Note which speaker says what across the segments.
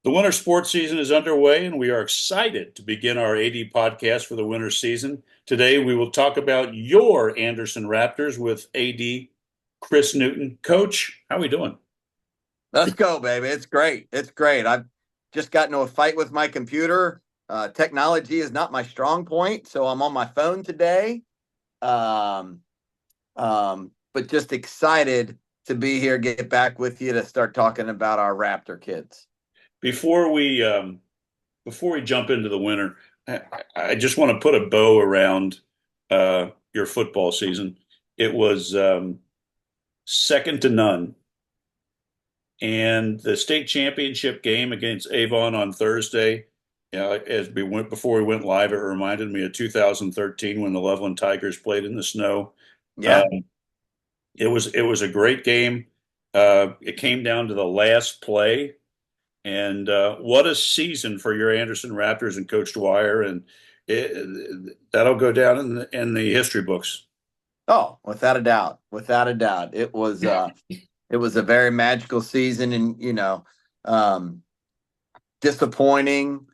Speaker 1: The winter sports season is underway, and we are excited to begin our AD podcast for the winter season. Today, we will talk about your Anderson Raptors with AD Chris Newtown. Coach, how are we doing?
Speaker 2: Let's go, baby. It's great. It's great. I've just got into a fight with my computer. Technology is not my strong point, so I'm on my phone today. Um, but just excited to be here, get back with you to start talking about our Raptor kids.
Speaker 1: Before we before we jump into the winter, I just want to put a bow around your football season. It was second to none. And the state championship game against Avon on Thursday, as we went before we went live, it reminded me of 2013 when the Loveland Tigers played in the snow.
Speaker 2: Yeah.
Speaker 1: Um, it was a great game. It came down to the last play, and what a season for your Anderson Raptors and Coach Dwyer, and that'll go down in the history books.
Speaker 2: Oh, without a doubt. Without a doubt. It was a very magical season, and disappointing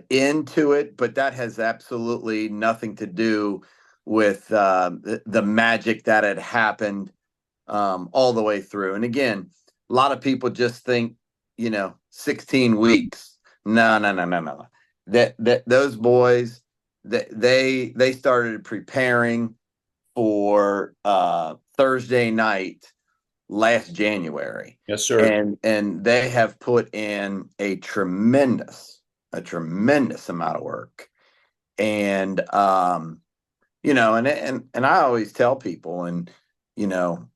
Speaker 2: into it, but that has absolutely nothing to do with the magic that had happened all the way through. And again, a lot of people just think, 16 weeks. No, no, no, no, no. That those boys, they started preparing for Thursday night last January,
Speaker 1: Yes, sir.
Speaker 2: and they have put in a tremendous amount of work. And and I always tell people, and you know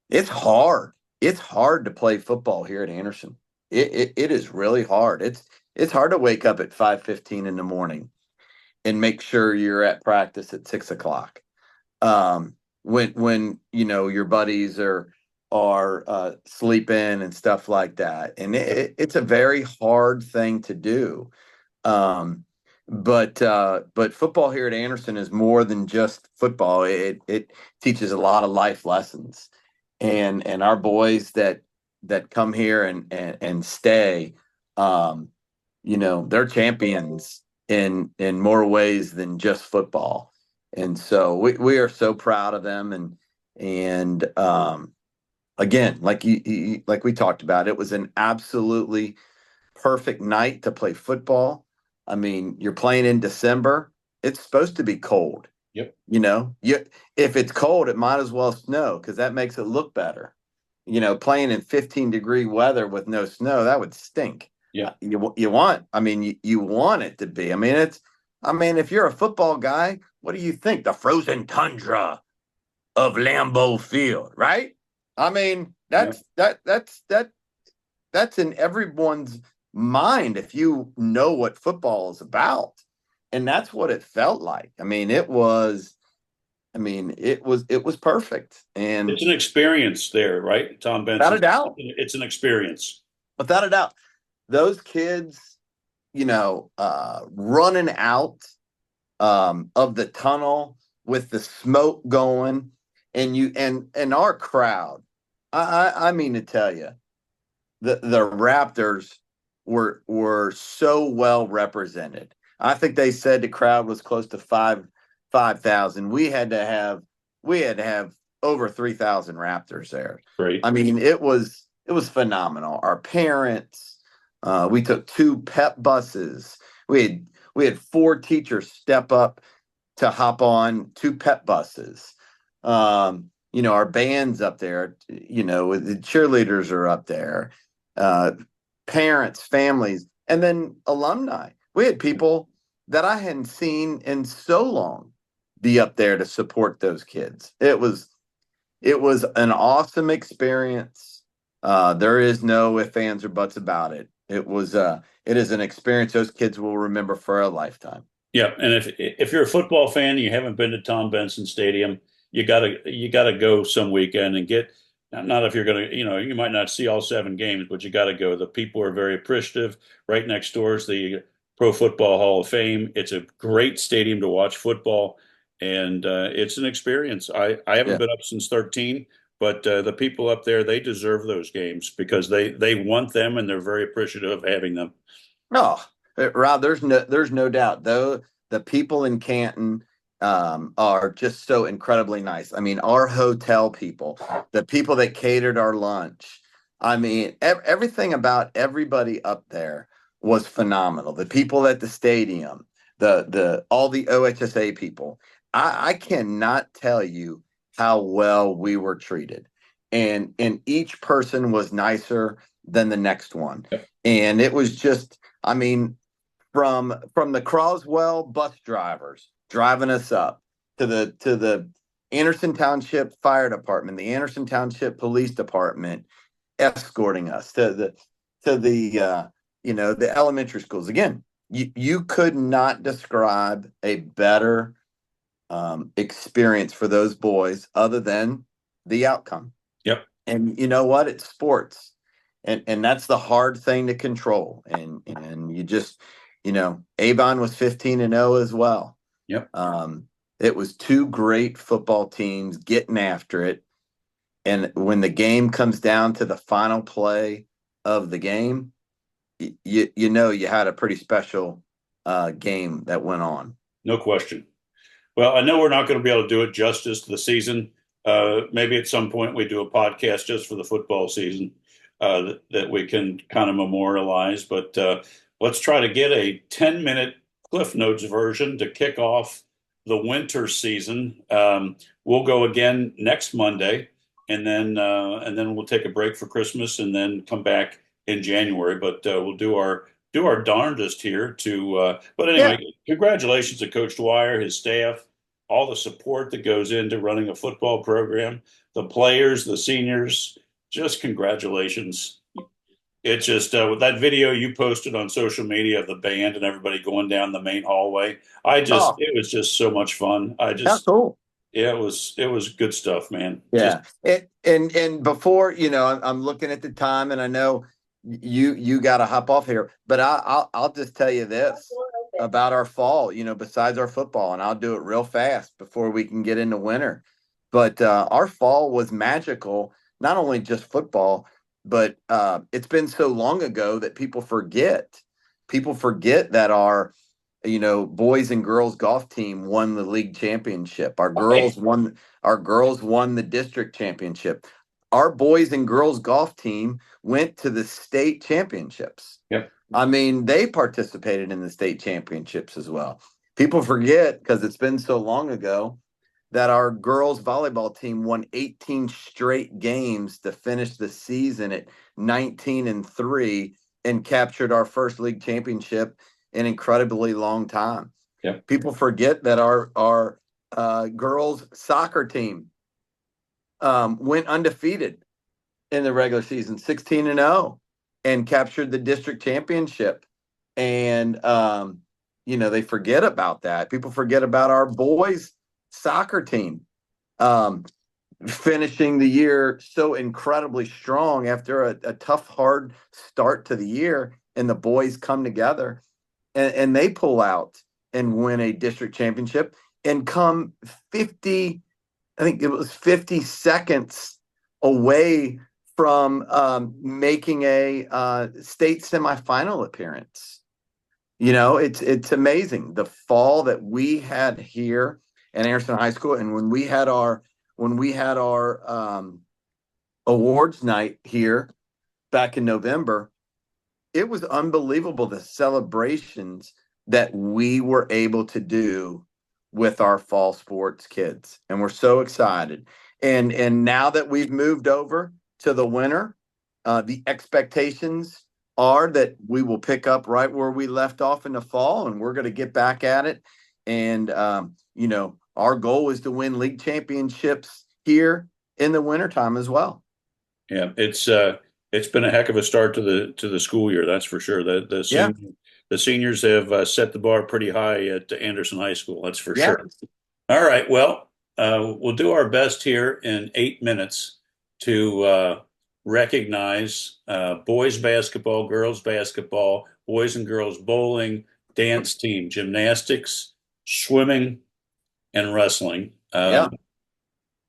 Speaker 2: it's hard. It's hard to play football here at Anderson. It is really hard. It's hard to wake up at 5:15 in the morning and make sure you're at practice at 6 o'clock. When your buddies are sleeping and stuff like that, and it's a very hard thing to do. Um, but football here at Anderson is more than just football. It teaches a lot of life lessons, and our boys that come here and stay, they're champions in more ways than just football. And so we are so proud of them. And again, like we talked about, it was an absolutely perfect night to play football. I mean, you're playing in December. It's supposed to be cold.
Speaker 1: Yep.
Speaker 2: If it's cold, it might as well snow because that makes it look better. Playing in 15-degree weather with no snow, that would stink.
Speaker 1: Yeah.
Speaker 2: You want it to be. If you're a football guy, what do you think? The frozen tundra of Lambeau Field, right? That's in everyone's mind if you know what football is about. And that's what it felt like. It was perfect. And
Speaker 1: It's an experience there, right, Tom
Speaker 2: without a
Speaker 1: Benson?
Speaker 2: doubt,
Speaker 1: It's an experience.
Speaker 2: without a doubt, those kids, running out of the tunnel with the smoke going, and our crowd. I mean to tell you, the Raptors were so well represented. I think they said the crowd was close to 5,000. We had to have over 3,000 Raptors there.
Speaker 1: Great.
Speaker 2: It was phenomenal. Our parents, we took two pep buses. We had four teachers step up to hop on two pep buses. Our band's up there. The cheerleaders are up there. Uh, Parents, families, and then alumni. We had people that I hadn't seen in so long be up there to support those kids. It was an awesome experience. There is no ifs, ands, or buts about it. It is an experience those kids will remember for a lifetime.
Speaker 1: Yeah, and if you're a football fan and you haven't been to Tom Benson Stadium, you gotta go some weekend and get. Not if you're gonna, you might not see all seven games, but you got to go. The people are very appreciative. Right next door is the Pro Football Hall of Fame. It's a great stadium to watch football, and it's an experience. I haven't
Speaker 2: Yeah.
Speaker 1: been up since 13. but the people up there, they deserve those games because they want them and they're very appreciative of having them.
Speaker 2: No, Rob, there's no doubt. Though the people in Canton are just so incredibly nice. I mean, our hotel people, the people that catered our lunch. I mean, everything about everybody up there was phenomenal. The people at the stadium, the all the OHSA people. I cannot tell you how well we were treated, and each person was nicer than the next one,
Speaker 1: Yep.
Speaker 2: and it was just. I mean, from the Croswell bus drivers driving us up to the Anderson Township Fire Department, the Anderson Township Police Department escorting us to the elementary schools. Again, you could not describe a better experience for those boys other than the outcome.
Speaker 1: Yep.
Speaker 2: And you know what? It's sports. And that's the hard thing to control. And you just, Avon was 15-0 as well.
Speaker 1: Yep.
Speaker 2: It was two great football teams getting after it. And when the game comes down to the final play of the game, you had a pretty special game that went on.
Speaker 1: No question. Well, I know we're not going to be able to do it justice to the season. Maybe at some point we do a podcast just for the football season that we can kind of memorialize. But let's try to get a 10-minute Cliff Notes version to kick off the winter season. We'll go again next Monday, and then we'll take a break for Christmas, and then come back in January. But we'll do our darndest here to. But
Speaker 2: Yeah.
Speaker 1: anyway, congratulations to Coach Dwyer, his staff, all the support that goes into running a football program, the players, the seniors. Just congratulations. It's just with that video you posted on social media of the band and everybody going down the main hallway.
Speaker 2: Oh,
Speaker 1: It was just so much fun.
Speaker 2: how cool.
Speaker 1: Yeah, it was good stuff, man. Just
Speaker 2: Yeah. And before, I'm looking at the time and I know you got to hop off here, but I'll just tell you this about our fall, besides our football, and I'll do it real fast before we can get into winter. But our fall was magical, not only just football, but it's been so long ago that people forget. People forget that our boys and girls golf team won the league championship. Our girls won the district championship. Our boys and girls golf team went to the state championships.
Speaker 1: yep.
Speaker 2: I mean, they participated in the state championships as well. People forget because it's been so long ago that our girls volleyball team won 18 straight games to finish the season at 19-3 and captured our first league championship in an incredibly long time.
Speaker 1: Yep.
Speaker 2: People forget that our girls soccer team went undefeated in the regular season, 16-0, and captured the district championship. And they forget about that. People forget about our boys soccer team finishing the year so incredibly strong after a tough, hard start to the year, and the boys come together and they pull out and win a district championship and come 50, I think it was 50 seconds away from making a state semifinal appearance. It's amazing the fall that we had here at Anderson High School, and when we had our awards night here back in November, it was unbelievable the celebrations that we were able to do with our fall sports kids, and we're so excited. And now that we've moved over to the winter, the expectations are that we will pick up right where we left off in the fall, and we're going to get back at it. And our goal is to win league championships here in the wintertime as well.
Speaker 1: Yeah, it's been a heck of a start to the school year, that's for sure.
Speaker 2: Yeah.
Speaker 1: The seniors have set the bar pretty high at Anderson High School, that's for
Speaker 2: Yeah.
Speaker 1: sure. All right, well, we'll do our best here in 8 minutes to recognize boys basketball, girls basketball, boys and girls bowling, dance team, gymnastics, swimming, and wrestling.
Speaker 2: Yeah.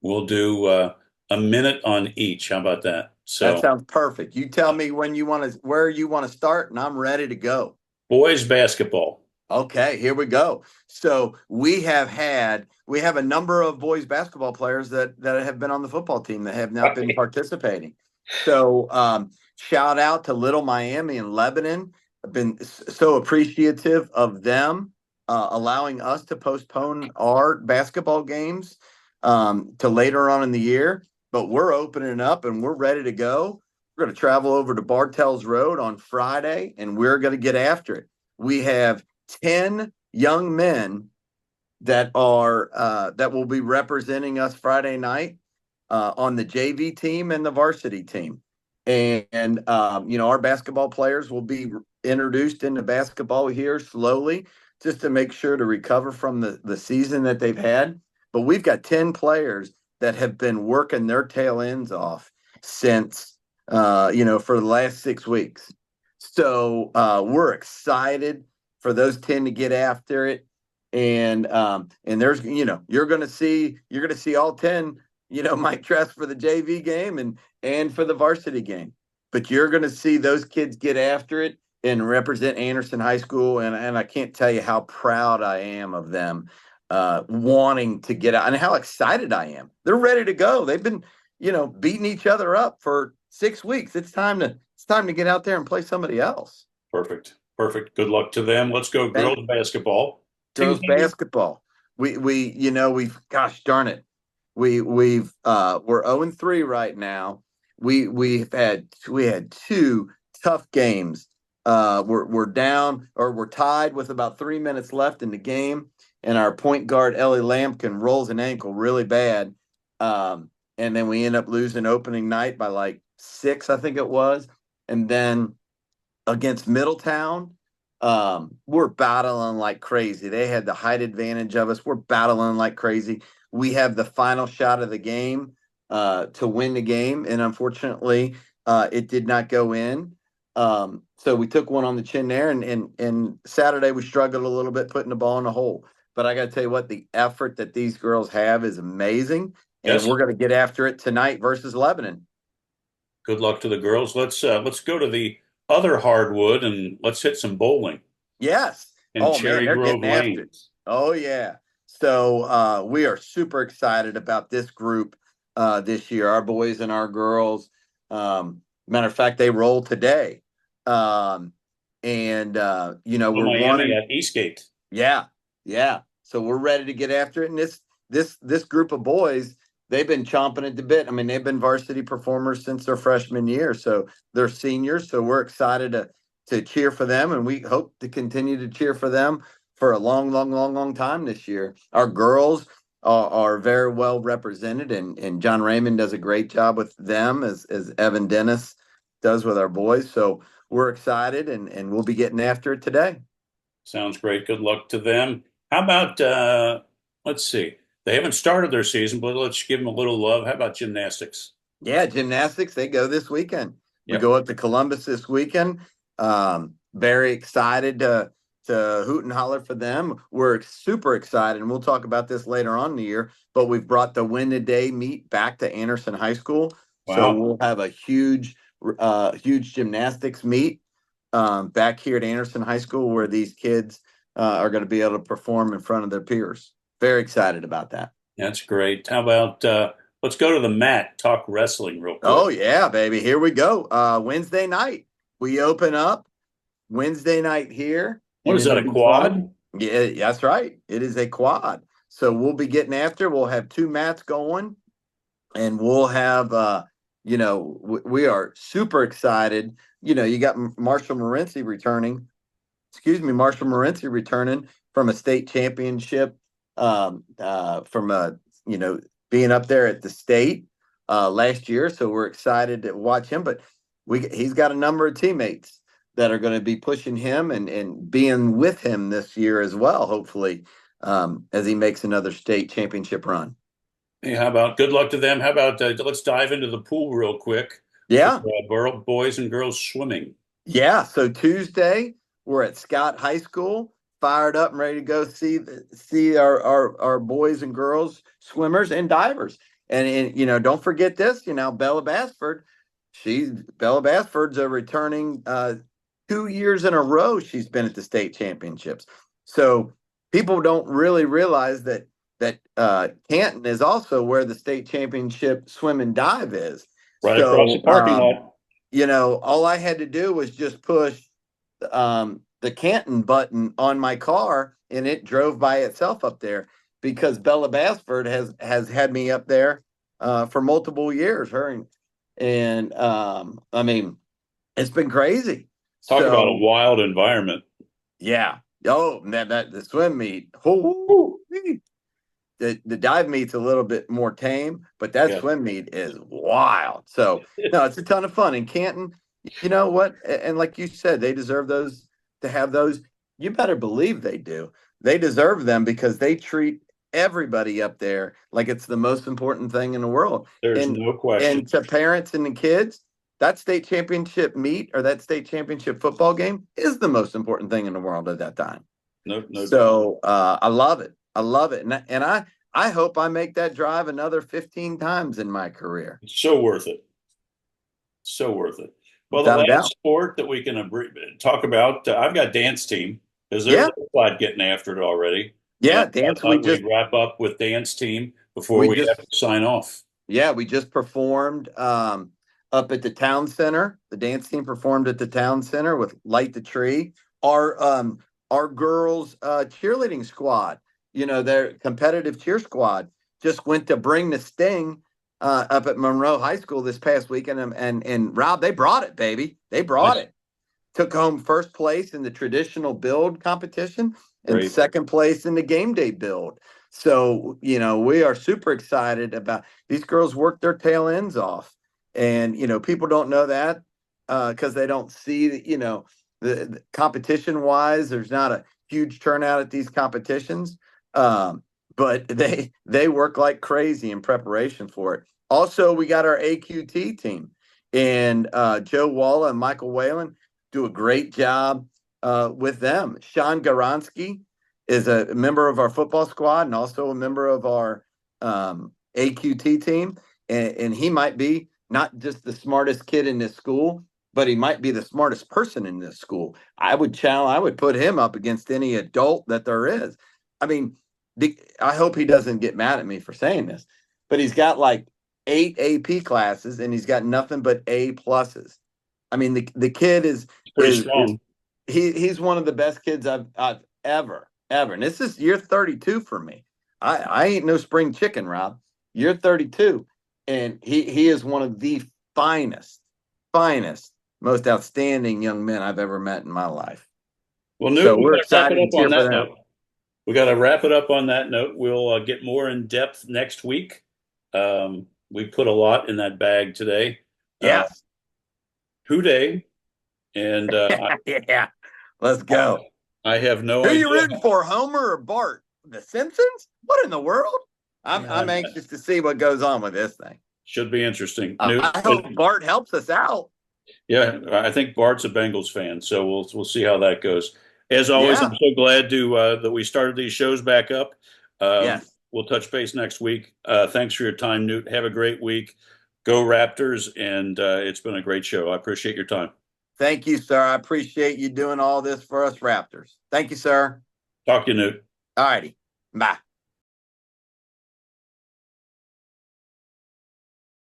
Speaker 1: We'll do a minute on each. How about that?
Speaker 2: That
Speaker 1: So,
Speaker 2: sounds perfect. You tell me where you want to start, and I'm ready to go.
Speaker 1: boys basketball.
Speaker 2: Okay, here we go. So we have a number of boys basketball players that have been on the football team that have not been
Speaker 1: Right.
Speaker 2: participating. So shout out to Little Miami and Lebanon. I've been so appreciative of them allowing us to postpone our basketball games to later on in the year. But we're opening up and we're ready to go. We're going to travel over to Bartels Road on Friday, and we're going to get after it. We have 10 young men that will be representing us Friday night on the JV team and the varsity team. And our basketball players will be introduced into basketball here slowly just to make sure to recover from the season that they've had. But we've got 10 players that have been working their tail ends off since, for the last 6 weeks. So we're excited for those 10 to get after it. And there's, you're going to see all 10, might dress for the JV game and for the varsity game, but you're going to see those kids get after it and represent Anderson High School. And I can't tell you how proud I am of them wanting to get out and how excited I am. They're ready to go. They've been, beating each other up for 6 weeks. It's time to get out there and play somebody else.
Speaker 1: Perfect. Perfect. Good luck to them. Let's go
Speaker 2: Thank
Speaker 1: girls basketball.
Speaker 2: girls
Speaker 1: Tuesday.
Speaker 2: basketball. We've gosh darn it. We're 0-3 right now. We had two tough games. We're down or we're tied with about 3 minutes left in the game, and our point guard Ellie Lampkin rolls an ankle really bad. And then we end up losing opening night by like 6, I think it was. And then against Middletown, we're battling like crazy. They had the height advantage of us. We're battling like crazy. We have the final shot of the game to win the game, and unfortunately, it did not go in. So we took one on the chin there, and Saturday we struggled a little bit putting the ball in the hole. But I got to tell you what, the effort that these girls have is amazing, and
Speaker 1: Yes.
Speaker 2: we're going to get after it tonight versus Lebanon.
Speaker 1: Good luck to the girls. Let's go to the other hardwood and let's hit some bowling
Speaker 2: Yes.
Speaker 1: in
Speaker 2: Oh man,
Speaker 1: Cherry
Speaker 2: they're
Speaker 1: Grove
Speaker 2: getting after it.
Speaker 1: Lanes.
Speaker 2: Oh yeah. So we are super excited about this group this year. Our boys and our girls. Matter of fact, they roll today. And
Speaker 1: Oh,
Speaker 2: we're
Speaker 1: Miami
Speaker 2: wanting.
Speaker 1: at Eastgate.
Speaker 2: Yeah, yeah. So we're ready to get after it. And this group of boys, they've been chomping at the bit. I mean, they've been varsity performers since their freshman year, so they're seniors. So we're excited to cheer for them, and we hope to continue to cheer for them for a long, long, long, long time this year. Our girls are very well represented, and John Raymond does a great job with them as Evan Dennis does with our boys. So we're excited, and we'll be getting after it today.
Speaker 1: Sounds great. Good luck to them. How about let's see. They haven't started their season, but let's give them a little love. How about gymnastics?
Speaker 2: Yeah, gymnastics, they go this weekend. We
Speaker 1: Yep.
Speaker 2: go up to Columbus this weekend. Very excited to hoot and holler for them. We're super excited, and we'll talk about this later on in the year, but we've brought the Win the Day meet back to Anderson High School. So
Speaker 1: Wow.
Speaker 2: we'll have a huge gymnastics meet back here at Anderson High School where these kids are going to be able to perform in front of their peers. Very excited about that.
Speaker 1: That's great. How about let's go to the mat, talk wrestling real quick.
Speaker 2: Oh yeah, baby. Here we go. Wednesday night. We open up Wednesday night here,
Speaker 1: What
Speaker 2: and
Speaker 1: is
Speaker 2: it'll
Speaker 1: that, a
Speaker 2: be fun.
Speaker 1: quad?
Speaker 2: Yeah, that's right. It is a quad. So we'll be getting after. We'll have two mats going, and we'll have we are super excited. You got Marshall Morency returning. Excuse me, Marshall Morency returning from a state championship, from being up there at the state last year. So we're excited to watch him. But he's got a number of teammates that are going to be pushing him and being with him this year as well, hopefully, as he makes another state championship run.
Speaker 1: Hey, how about good luck to them? How about let's dive into the pool real quick for
Speaker 2: Yeah.
Speaker 1: boys and girls swimming.
Speaker 2: Yeah. So Tuesday, we're at Scott High School, fired up and ready to go see our boys and girls, swimmers and divers. And don't forget this. Bella Basford's a returning 2 years in a row. She's been at the state championships. So people don't really realize that Canton is also where the state championship swim and dive is.
Speaker 1: Right across the
Speaker 2: So
Speaker 1: parking lot.
Speaker 2: all I had to do was just push the Canton button on my car, and it drove by itself up there because Bella Basford has had me up there for multiple years. I mean, it's been crazy.
Speaker 1: Talk about a
Speaker 2: So
Speaker 1: wild environment.
Speaker 2: yeah. Oh, that the swim meet. Oh, the dive meet's a little bit more tame, but that
Speaker 1: Yeah,
Speaker 2: swim meet is wild. So no, it's a ton of fun. In Canton, you know what? And like you said, they deserve those to have those. You better believe they do. They deserve them because they treat everybody up there like it's the most important thing in the world.
Speaker 1: there's
Speaker 2: And
Speaker 1: no question.
Speaker 2: and to parents and the kids, that state championship meet or that state championship football game is the most important thing in the world at that time.
Speaker 1: No, no doubt.
Speaker 2: So I love it. I love it. And I hope I make that drive another 15 times in my career.
Speaker 1: It's so worth it. So worth it. Well, the
Speaker 2: Without a
Speaker 1: last
Speaker 2: doubt.
Speaker 1: sport that we can talk about, I've got dance team because there's
Speaker 2: Yeah.
Speaker 1: a lot getting after it already. And
Speaker 2: Yeah.
Speaker 1: I
Speaker 2: Dance.
Speaker 1: thought we'd wrap up with dance team before
Speaker 2: We
Speaker 1: we have
Speaker 2: just,
Speaker 1: to sign off.
Speaker 2: yeah, we just performed up at the town center. The dance team performed at the town center with Light the Tree. Our girls cheerleading squad, their competitive cheer squad just went to bring the sting up at Monroe High School this past weekend, and Rob, they brought it, baby. They brought
Speaker 1: Nice.
Speaker 2: it. Took home first place in the traditional build competition and
Speaker 1: Great.
Speaker 2: second place in the game day build. So, we are super excited about these girls work their tail ends off. And, people don't know that because they don't see, the competition wise, there's not a huge turnout at these competitions. But they work like crazy in preparation for it. Also, we got our AQT team and Joe Walla and Michael Whalen do a great job with them. Sean Garansky is a member of our football squad and also a member of our AQT team. And he might be not just the smartest kid in this school, but he might be the smartest person in this school. I would put him up against any adult that there is. I mean, I hope he doesn't get mad at me for saying this, but he's got like 8 AP classes and he's got nothing but A pluses. I mean, the kid
Speaker 1: It's pretty
Speaker 2: is
Speaker 1: strong.
Speaker 2: he's one of the best kids I've ever. And this is year 32 for me. I ain't no spring chicken, Rob. You're 32, and he is one of the finest, most outstanding young men I've ever met in my life.
Speaker 1: Well, Newt,
Speaker 2: So
Speaker 1: we
Speaker 2: we're
Speaker 1: got to wrap it
Speaker 2: excited to
Speaker 1: up on
Speaker 2: cheer for
Speaker 1: that
Speaker 2: them.
Speaker 1: note. We got to wrap it up on that note. We'll get more in depth next week. We put a lot in that bag today. Uh,
Speaker 2: Yes.
Speaker 1: Who Day, and
Speaker 2: Yeah. Let's go.
Speaker 1: I have no
Speaker 2: Who
Speaker 1: idea.
Speaker 2: you rooting for, Homer or Bart? The Simpsons? What in the world? I'm anxious to see what goes on with this thing.
Speaker 1: Should be interesting. Newt,
Speaker 2: I hope Bart helps us out.
Speaker 1: yeah, I think Bart's a Bengals fan, so we'll see how that goes. As always, I'm
Speaker 2: Yeah.
Speaker 1: so glad to that we started these shows back up.
Speaker 2: Yes.
Speaker 1: We'll touch base next week. Thanks for your time, Newt. Have a great week. Go Raptors, and it's been a great show. I appreciate your time.
Speaker 2: Thank you, sir. I appreciate you doing all this for us Raptors. Thank you, sir.
Speaker 1: Talk to you, Newt.
Speaker 2: All righty. Bye.